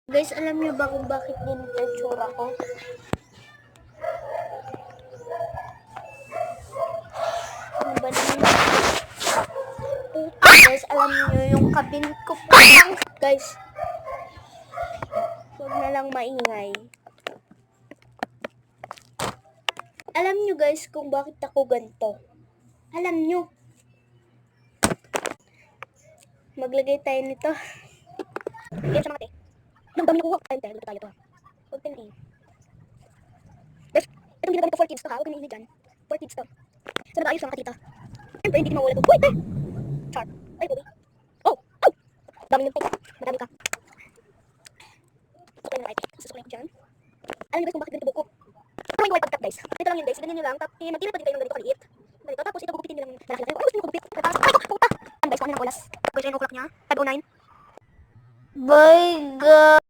Guys, alam niyo ba kung bakit ganito yung tsura ko? Ano ba naman? Guys, alam niyo yung cabinet ko po lang. Guys, huwag na lang maingay. Alam niyo guys kung bakit ako ganito? Alam niyo. Maglagay tayo nito. Yan siya mga te. Ang dami nakuha. Ayun tayo, dito tayo to. Huwag tayo na. Guys, itong ginagamit ko for kids to ha. Huwag kang dyan. For kids to. So nag-ayos lang katita. Siyempre, hindi mawala to. Uy, te! Char. Ay, baby. Oh! Oh! Dami yung te. Madami ka. Suklay na right. Susuklay ko dyan. Alam niyo guys kung bakit ganito buko? Pero yung white pagkat guys. Ito lang yun guys. Ganyan nyo lang. Magkira pa din kayo ng ganito kaliit. Ganito. Tapos ito gugupitin nyo lang. Ay, gusto nyo gugupit. Ay, puta! Guys, kung ano ng oras. Guys, ayun yung clock niya. 5:09. Bye, guys!